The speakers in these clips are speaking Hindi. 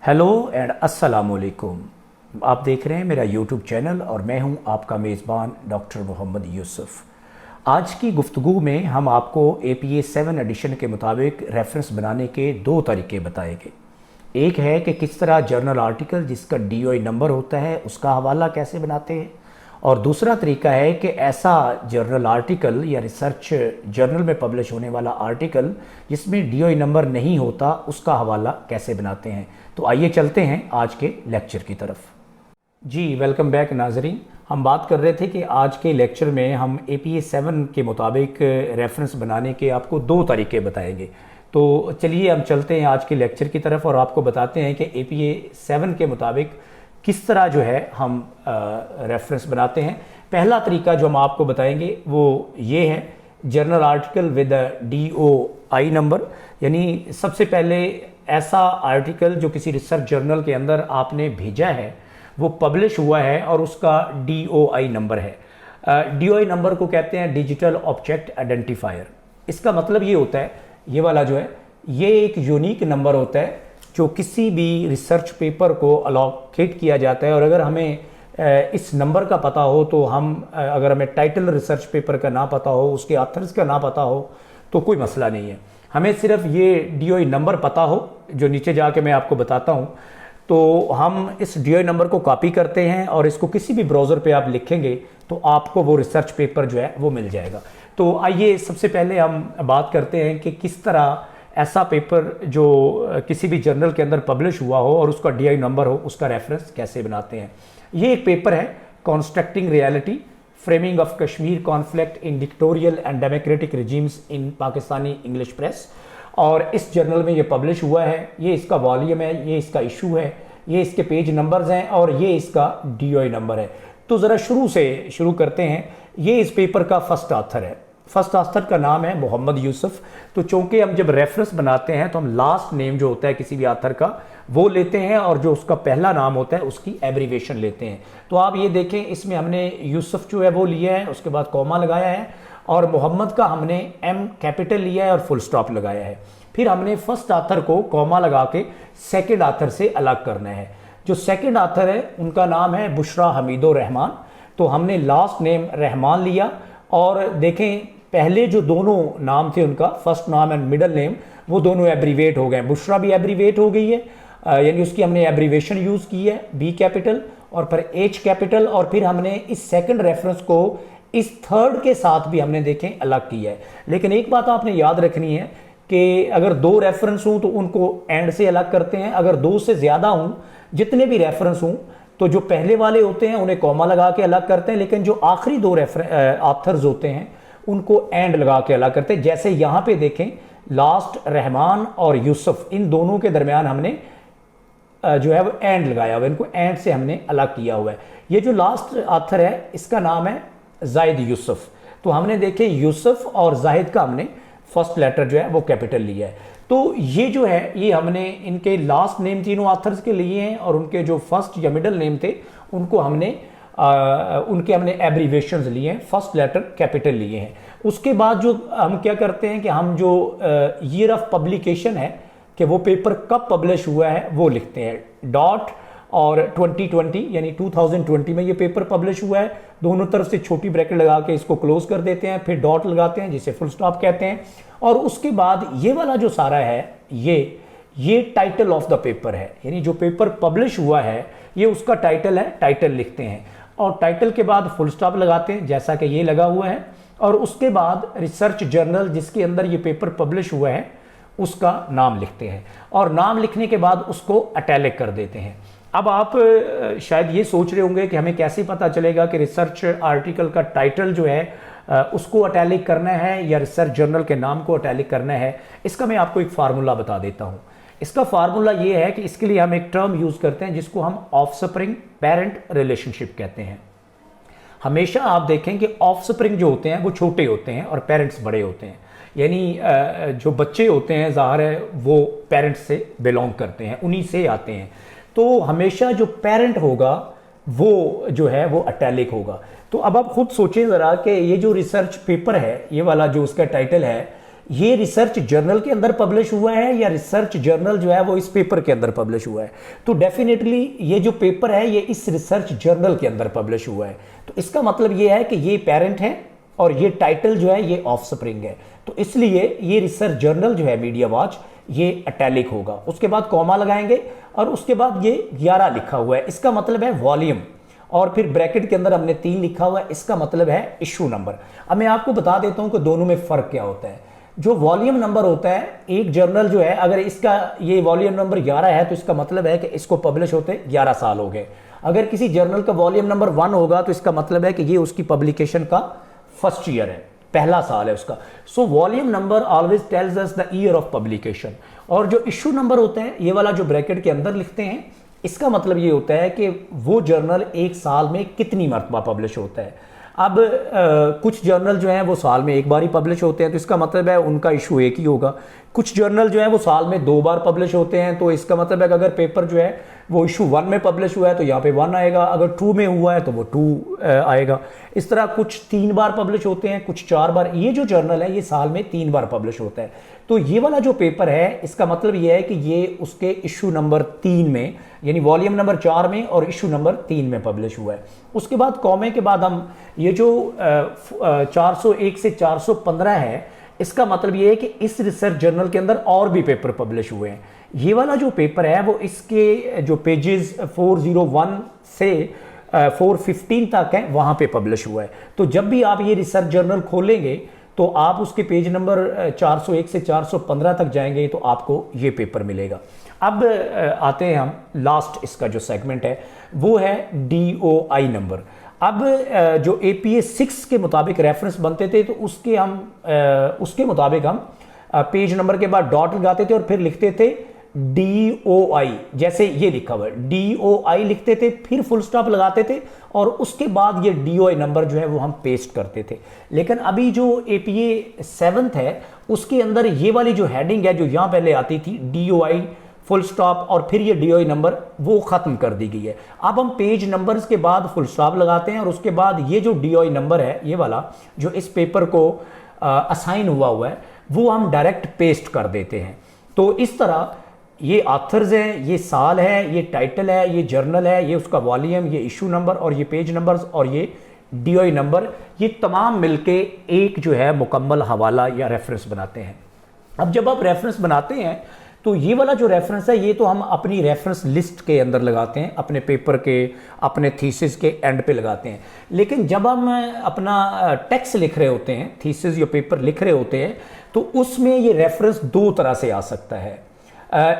हेलो एंड अस्सलाम वालेकुम। आप देख रहे हैं मेरा यूट्यूब चैनल और मैं हूं आपका मेज़बान डॉक्टर मोहम्मद यूसुफ। आज की गुफ्तगू में हम आपको APA 7 एडिशन के मुताबिक रेफरेंस बनाने के दो तरीके बताएंगे। एक है कि किस तरह जर्नल आर्टिकल जिसका DOI नंबर होता है उसका हवाला कैसे बनाते हैं, और दूसरा तरीका है कि ऐसा जर्नल आर्टिकल या रिसर्च जर्नल में पब्लिश होने वाला आर्टिकल जिसमें DOI नंबर नहीं होता उसका हवाला कैसे बनाते हैं। तो आइए चलते हैं आज के लेक्चर की तरफ। जी वेलकम बैक नाजरीन। हम बात कर रहे थे कि आज के लेक्चर में हम APA 7 के मुताबिक रेफरेंस बनाने के आपको दो तरीके बताएंगे। तो चलिए हम चलते हैं आज के लेक्चर की तरफ और आपको बताते हैं कि APA 7 के मुताबिक किस तरह जो है हम रेफरेंस बनाते हैं। पहला तरीका जो हम आपको बताएंगे वो ये है, journal article with DOI number. यानी सबसे पहले ऐसा आर्टिकल जो किसी रिसर्च जर्नल के अंदर आपने भेजा है वो पब्लिश हुआ है और उसका DOI नंबर है। DOI नंबर को कहते हैं डिजिटल ऑब्जेक्ट आइडेंटिफायर। इसका मतलब ये होता है, ये वाला जो है ये एक यूनिक नंबर होता है जो किसी भी रिसर्च पेपर को अलोकेट किया जाता है। और अगर हमें इस नंबर का पता हो तो अगर हमें टाइटल रिसर्च पेपर का ना पता हो, उसके ऑथर्स का ना पता हो तो कोई मसला नहीं है। हमें सिर्फ ये DOI नंबर पता हो जो नीचे जाके मैं आपको बताता हूँ, तो हम इस DOI नंबर को कॉपी करते हैं और इसको किसी भी ब्राउज़र पे आप लिखेंगे तो आपको वो रिसर्च पेपर जो है वो मिल जाएगा। तो आइए सबसे पहले हम बात करते हैं कि किस तरह ऐसा पेपर जो किसी भी जर्नल के अंदर पब्लिश हुआ हो और उसका DOI नंबर हो उसका रेफरेंस कैसे बनाते हैं। ये एक पेपर है, constructing reality framing of Kashmir conflict in dictatorial and democratic regimes in Pakistani English press, और इस जर्नल में ये पब्लिश हुआ है। ये इसका वॉल्यूम है, ये इसका इशू है, ये इसके पेज नंबर्स हैं और ये इसका DOI नंबर है। तो ज़रा शुरू से शुरू करते हैं। ये इस पेपर का फर्स्ट ऑथर है। फर्स्ट ऑथर का नाम है मोहम्मद यूसुफ। तो चूंकि हम जब रेफरेंस बनाते हैं तो हम लास्ट नेम जो होता है किसी भी ऑथर का वो लेते हैं और जो उसका पहला नाम होता है उसकी एब्रीवेशन लेते हैं। तो आप ये देखें, इसमें हमने यूसुफ जो है वो लिया है, उसके बाद कॉमा लगाया है, और मोहम्मद का हमने M कैपिटल लिया है और फुल स्टॉप लगाया है। फिर हमने फर्स्ट ऑथर को कॉमा लगा के सेकेंड ऑथर से अलग करना है। जो सेकेंड ऑथर है उनका नाम है बुशरा हमीदो रहमान। तो हमने लास्ट नेम रहमान लिया, और देखें पहले जो दोनों नाम थे उनका फर्स्ट नाम एंड मिडल नेम वो दोनों एब्रीवेट हो गए। बुशरा भी एब्रीवेट हो गई है, यानी उसकी हमने एब्रीवेशन यूज़ की है B कैपिटल और फिर H कैपिटल, और फिर हमने इस सेकंड रेफरेंस को इस थर्ड के साथ भी हमने देखें अलग किया है। लेकिन एक बात आपने याद रखनी है कि अगर दो रेफरेंस हों तो उनको एंड से अलग करते हैं, अगर दो से ज़्यादा हों, जितने भी रेफरेंस हों, तो जो पहले वाले होते हैं उन्हें कॉमा लगा के अलग करते हैं, लेकिन जो आखिरी दो ऑथर्स होते हैं उनको एंड लगा के अलग करते हैं। जैसे यहाँ पे देखें, लास्ट रहमान और यूसुफ, इन दोनों के दरमियान हमने जो है वो एंड लगाया हुआ है, इनको एंड से हमने अलग किया हुआ है। ये जो लास्ट ऑथर है इसका नाम है जाहिद यूसुफ। तो हमने देखे यूसुफ और जाहिद का हमने फर्स्ट लेटर जो है वो कैपिटल लिया है। तो ये जो है ये हमने इनके लास्ट नेम तीनों ऑथर्स के लिए हैं, और उनके जो फर्स्ट या मिडल नेम थे उनको हमने उनके हमने एब्रीवेशंस लिए हैं, फर्स्ट लेटर कैपिटल लिए हैं। उसके बाद जो हम क्या करते हैं कि हम जो ईयर ऑफ पब्लिकेशन है कि वो पेपर कब पब्लिश हुआ है वो लिखते हैं, डॉट और 2020 यानी 2020 में ये पेपर पब्लिश हुआ है, दोनों तरफ से छोटी ब्रैकेट लगा के इसको क्लोज कर देते हैं, फिर डॉट लगाते हैं जिसे फुल स्टॉप कहते हैं, और उसके बाद ये वाला जो सारा है ये टाइटल ऑफ द पेपर है, यानी जो पेपर पब्लिश हुआ है ये उसका टाइटल है, टाइटल लिखते हैं, और टाइटल के बाद फुल स्टॉप लगाते हैं जैसा कि ये लगा हुआ है, और उसके बाद रिसर्च जर्नल जिसके अंदर ये पेपर पब्लिश हुआ है उसका नाम लिखते हैं, और नाम लिखने के बाद उसको अटैलिक कर देते हैं। अब आप शायद ये सोच रहे होंगे कि हमें कैसे पता चलेगा कि रिसर्च आर्टिकल का टाइटल जो है उसको अटैलिक करना है या रिसर्च जर्नल के नाम को अटैलिक करना है। इसका मैं आपको एक फार्मूला बता देता हूँ। इसका फार्मूला ये है कि इसके लिए हम एक टर्म यूज़ करते हैं जिसको हम ऑफस्प्रिंग पेरेंट रिलेशनशिप कहते हैं। हमेशा आप देखें कि ऑफस्प्रिंग जो होते हैं वो छोटे होते हैं और पेरेंट्स बड़े होते हैं, यानी जो बच्चे होते हैं ज़ाहिर है वो पेरेंट्स से बिलोंग करते हैं, उन्हीं से आते हैं। तो हमेशा जो पेरेंट होगा वो जो है वो अटैलिक होगा। तो अब आप खुद सोचें ज़रा कि ये जो रिसर्च पेपर है, ये वाला जो उसका टाइटल है, ये रिसर्च जर्नल के अंदर पब्लिश हुआ है या रिसर्च जर्नल जो है वो इस पेपर के अंदर पब्लिश हुआ है। तो डेफिनेटली ये जो पेपर है ये इस रिसर्च जर्नल के अंदर पब्लिश हुआ है। तो इसका मतलब ये है कि ये पेरेंट है और ये टाइटल जो है ये ऑफस्प्रिंग है। तो इसलिए ये रिसर्च जर्नल जो है मीडिया वॉच ये इटैलिक होगा, उसके बाद कॉमा लगाएंगे और उसके बाद ये 11 लिखा हुआ है, इसका मतलब है वॉल्यूम, और फिर ब्रैकेट के अंदर हमने 3 लिखा हुआ है, इसका मतलब है इशू नंबर। अब मैं आपको बता देता हूं कि दोनों में फर्क क्या होता है। जो वॉल्यूम नंबर होता है, एक जर्नल जो है अगर इसका ये वॉल्यूम नंबर 11 है तो इसका मतलब है कि इसको पब्लिश होते 11 साल हो गए। अगर किसी जर्नल का वॉल्यूम नंबर 1 होगा तो इसका मतलब है कि ये उसकी पब्लिकेशन का फर्स्ट ईयर है, पहला साल है उसका। So volume number always tells us the year of publication. और जो इशू नंबर होता है, ये वाला जो ब्रैकेट के अंदर लिखते हैं, इसका मतलब ये होता है कि वो जर्नल एक साल में कितनी मरतबा पब्लिश होता है। अब कुछ जर्नल जो हैं वो साल में एक बार ही पब्लिश होते हैं, तो इसका मतलब है उनका इशू एक ही होगा। कुछ जर्नल जो है वो साल में 2 बार पब्लिश होते हैं, तो इसका मतलब है कि अगर पेपर जो है वो इशू 1 में पब्लिश हुआ है तो यहाँ पे 1 आएगा, अगर 2 में हुआ है तो वो 2 आएगा। इस तरह कुछ 3 बार पब्लिश होते हैं, कुछ 4 बार। ये जो जर्नल है ये साल में 3 बार पब्लिश होता है। तो ये वाला जो पेपर है इसका मतलब ये है कि ये उसके इशू नंबर 3 में, यानी वॉल्यूम नंबर 4 में और इशू नंबर 3 में पब्लिश हुआ है। उसके बाद कॉमे के बाद हम ये जो 401 से 415 है, इसका मतलब ये है कि इस रिसर्च जर्नल के अंदर और भी पेपर पब्लिश हुए हैं। ये वाला जो पेपर है वो इसके जो पेजेस 401 से 415 तक है वहाँ पे पब्लिश हुआ है। तो जब भी आप ये रिसर्च जर्नल खोलेंगे तो आप उसके पेज नंबर 401 से 415 तक जाएंगे तो आपको ये पेपर मिलेगा। अब आते हैं हम लास्ट, इसका जो सेगमेंट है वो है DOI नंबर। अब जो APA 6 के मुताबिक रेफरेंस बनते थे तो उसके मुताबिक हम पेज नंबर के बाद डॉट लगाते थे और फिर लिखते थे DOI, जैसे ये लिखा हुआ है DOI लिखते थे, फिर फुल स्टॉप लगाते थे और उसके बाद ये DOI नंबर जो है वो हम पेस्ट करते थे। लेकिन अभी जो APA 7 है उसके अंदर ये वाली जो हेडिंग है जो यहाँ पहले आती थी DOI फुल स्टॉप और फिर ये DOI नंबर, वो खत्म कर दी गई है। अब हम पेज नंबर्स के बाद फुल स्टॉप लगाते हैं और उसके बाद ये जो DOI नंबर है, ये वाला जो इस पेपर को असाइन हुआ है, वो हम डायरेक्ट पेस्ट कर देते हैं। तो इस तरह ये ऑथर्स है, ये साल है, ये टाइटल है, ये जर्नल है, ये उसका वॉल्यूम, ये इशू नंबर और ये पेज नंबर्स और ये DOI नंबर, ये तमाम मिलके एक जो है मुकम्मल हवाला या रेफरेंस बनाते हैं। अब जब आप रेफरेंस बनाते हैं तो ये वाला जो रेफरेंस है ये तो हम अपनी रेफरेंस लिस्ट के अंदर लगाते हैं, अपने पेपर के, अपने थीसिस के एंड पे लगाते हैं। लेकिन जब हम अपना टेक्स्ट लिख रहे होते हैं, थीसिस या पेपर लिख रहे होते हैं, तो उसमें ये रेफरेंस 2 तरह से आ सकता है।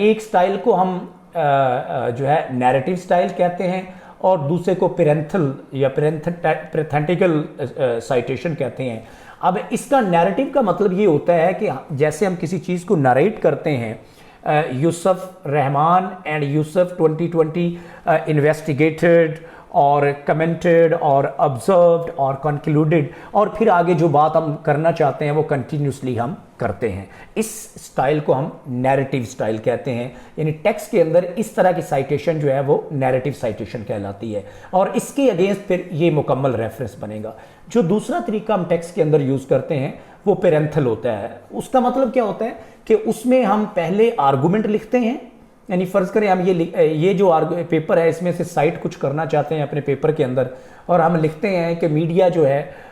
एक स्टाइल को हम जो है नैरेटिव स्टाइल कहते हैं और दूसरे को पेरेंथल या पेरेंथेटिकल साइटेशन कहते हैं। अब इसका नैरेटिव का मतलब ये होता है कि जैसे हम किसी चीज़ को नरेट करते हैं, यूसुफ रहमान एंड यूसुफ 2020 इन्वेस्टिगेटेड और कमेंटेड और ऑब्जर्व्ड और कंक्लूडेड, और फिर आगे जो बात हम करना चाहते हैं वो कंटिन्यूसली हम करते हैं। इस स्टाइल को हम नैरेटिव स्टाइल कहते हैं, यानी टेक्स्ट के अंदर इस तरह की साइटेशन जो है वो नैरेटिव साइटेशन कहलाती है और इसके अगेंस्ट फिर ये मुकम्मल रेफरेंस बनेगा। जो दूसरा तरीका हम टेक्स्ट के अंदर यूज़ करते हैं वो पेरेंथल होता है। उसका मतलब क्या होता है कि उसमें हम पहले आर्गूमेंट लिखते हैं, यानी फ़र्ज़ करें हम ये जो पेपर है इसमें से साइट कुछ करना चाहते हैं अपने पेपर के अंदर, और हम लिखते हैं कि मीडिया जो है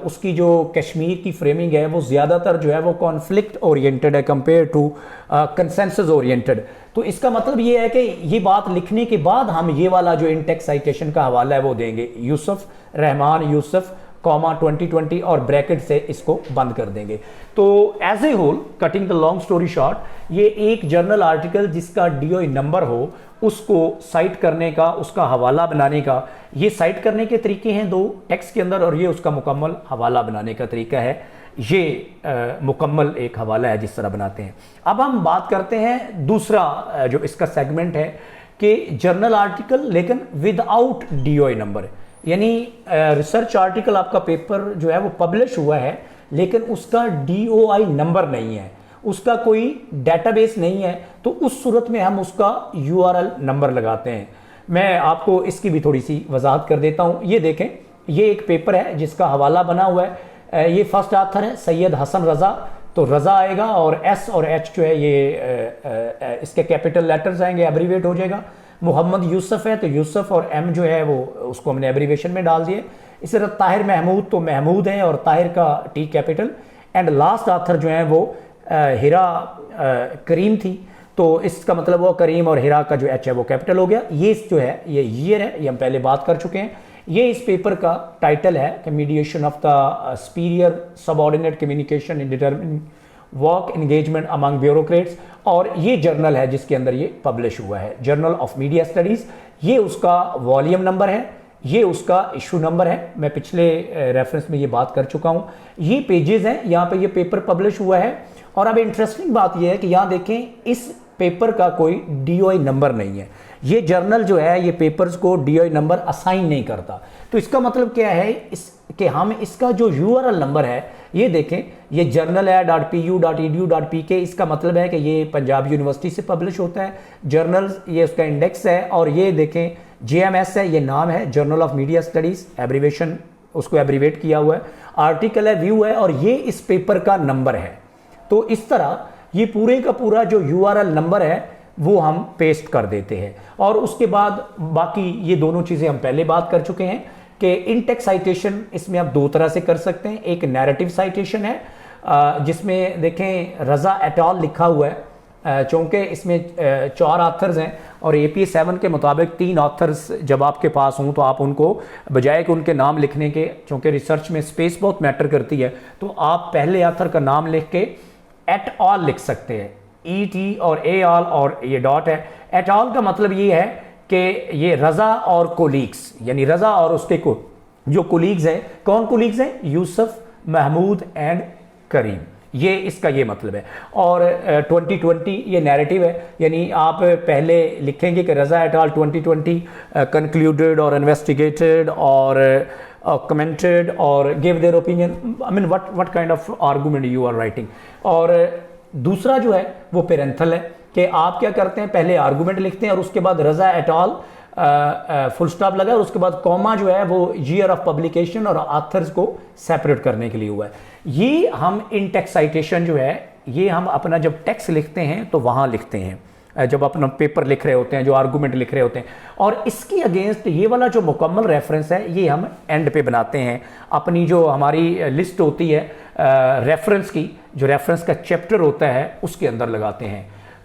उसकी जो कश्मीर की फ्रेमिंग है वो ज़्यादातर जो है वो कॉन्फ्लिक्ट ओरिएंटेड है कंपेयर टू कंसेंसस ओरिएंटेड। तो इसका मतलब ये है कि ये बात लिखने के बाद हम ये वाला जो इन-टेक्स्ट साइटेशन का हवाला है वो देंगे, यूसुफ रहमान यूसुफ 2020 और ब्रैकेट से इसको बंद कर देंगे। तो as a whole, cutting the long story short, ये एक जर्नल आर्टिकल जिसका DOI नंबर हो उसको साइट करने का, उसका हवाला बनाने का, ये साइट करने के तरीके हैं 2 टेक्स्ट के अंदर, और ये उसका मुकम्मल हवाला बनाने का तरीका है। ये मुकम्मल एक हवाला है जिस तरह बनाते हैं। अब हम बात करते हैं दूसरा जो इसका सेगमेंट है कि जर्नल आर्टिकल लेकिन विदाउट DOI नंबर, यानी रिसर्च आर्टिकल आपका पेपर जो है वो पब्लिश हुआ है लेकिन उसका DOI नंबर नहीं है, उसका कोई डेटाबेस नहीं है, तो उस सूरत में हम उसका URL नंबर लगाते हैं। मैं आपको इसकी भी थोड़ी सी वजाहत कर देता हूँ। ये देखें, ये एक पेपर है जिसका हवाला बना हुआ है, ये फर्स्ट ऑथर है सैयद हसन रज़ा, तो रज़ा आएगा और एस और एच जो है ये इसके कैपिटल लेटर्स आएंगे, एब्रीवेट हो जाएगा। मोहम्मद यूसुफ है तो यूसुफ और एम जो है वो उसको हमने एब्रीवेशन में डाल दिए। इसी तरह ताहिर महमूद तो महमूद है और ताहिर का T capital. And last author जो है वो हिरा करीम थी, तो इसका मतलब वो करीम और हिरा का जो एच है वो कैपिटल हो गया। ये जो है ये ईयर है, ये हम पहले बात कर चुके हैं। ये इस पेपर का टाइटल है कि mediation of the superior subordinate communication in determining work engagement among bureaucrats, और ये जर्नल है जिसके अंदर ये पब्लिश हुआ है, जर्नल ऑफ मीडिया स्टडीज़। ये उसका वॉल्यूम नंबर है, ये उसका इशू नंबर है। मैं पिछले रेफरेंस में ये बात कर चुका हूँ। ये पेजेस हैं, यहाँ पे ये पेपर पब्लिश हुआ है। और अब इंटरेस्टिंग बात ये है कि यहाँ देखें इस पेपर का कोई DOI नंबर नहीं है। ये जर्नल जो है ये पेपर्स को DOI नंबर असाइन नहीं करता। तो इसका मतलब क्या है कि हम इसका जो URL नंबर है ये देखें, ये जर्नल है .pu.edu.pk, इसका मतलब है कि ये पंजाब यूनिवर्सिटी से पब्लिश होता है जर्नल, ये उसका इंडेक्स है। और ये देखें JMS है, ये नाम है journal of media studies, abbreviation उसको एब्रीवेट किया हुआ है। आर्टिकल है, व्यू है, और ये इस पेपर का नंबर है। तो इस तरह ये पूरे का पूरा जो URL नंबर है वो हम पेस्ट कर देते हैं। और उसके बाद बाकी ये दोनों चीज़ें हम पहले बात कर चुके हैं कि इन टेक्स्ट साइटेशन इसमें आप दो तरह से कर सकते हैं। एक नैरेटिव साइटेशन है जिसमें देखें रज़ा एट अल लिखा हुआ है, चूँकि इसमें 4 ऑथर्स हैं और APA 7 के मुताबिक 3 ऑथर्स जब आपके पास हों तो आप उनको बजाय कि उनके नाम लिखने के, चूँकि रिसर्च में स्पेस बहुत मैटर करती है, तो आप पहले ऑथर का नाम लिख के एट ऑल लिख सकते हैं, ET और A ऑल और ये डॉट है। एट ऑल का मतलब ये है कि ये रज़ा और कोलीग्स, यानी रज़ा और उसके जो कोलीग्स हैं, कौन कोलीग्स हैं? यूसुफ, महमूद एंड करीम, ये इसका ये मतलब है। और 2020 ये नैरेटिव है, यानी आप पहले लिखेंगे कि रज़ा एट ऑल 2020 कंक्लूडेड और इन्वेस्टिगेटेड और commented और gave their opinion, I mean what kind of argument you are writing। और दूसरा जो है वो पेरेंथल है कि आप क्या करते हैं, पहले आर्गूमेंट लिखते हैं और उसके बाद रज़ा एट ऑल फुल स्टॉप लगा और उसके बाद कॉमा जो है वो ईयर ऑफ पब्लिकेशन और ऑथर्स को सेपरेट करने के लिए हुआ है। ये हम इन टेक्स्ट साइटेशन जो है ये हम अपना जब टेक्स्ट लिखते हैं तो वहाँ लिखते हैं, जब अपना पेपर लिख रहे होते हैं, जो आर्गूमेंट लिख रहे होते हैं। और इसकी अगेंस्ट ये वाला जो मुकम्मल रेफरेंस है ये हम एंड पे बनाते हैं। अपनी जो हमारी लिस्ट होती है रेफरेंस की, जो रेफरेंस का चैप्टर होता है उसके अंदर लगाते हैं।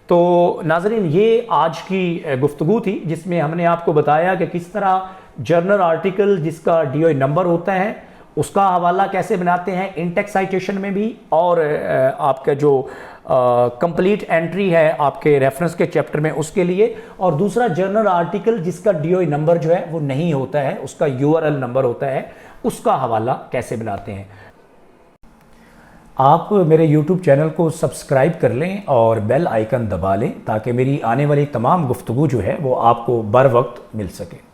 तो नाज़रीन, ये आज की गुफ्तगू थी जिसमें हमने आपको बताया कि किस तरह जर्नल आर्टिकल जिसका DOI नंबर होता है उसका हवाला कैसे बनाते हैं इन टेक्स्ट साइटेशन में भी, और आपका जो कंप्लीट एंट्री है आपके रेफरेंस के चैप्टर में उसके लिए, और दूसरा जर्नल आर्टिकल जिसका DOI नंबर जो है वो नहीं होता है, उसका URL नंबर होता है, उसका हवाला कैसे बनाते हैं। आप मेरे YouTube चैनल को सब्सक्राइब कर लें और बेल आइकन दबा लें ताकि मेरी आने वाली तमाम गुफ्तगू जो है वो आपको बर वक्त मिल सके।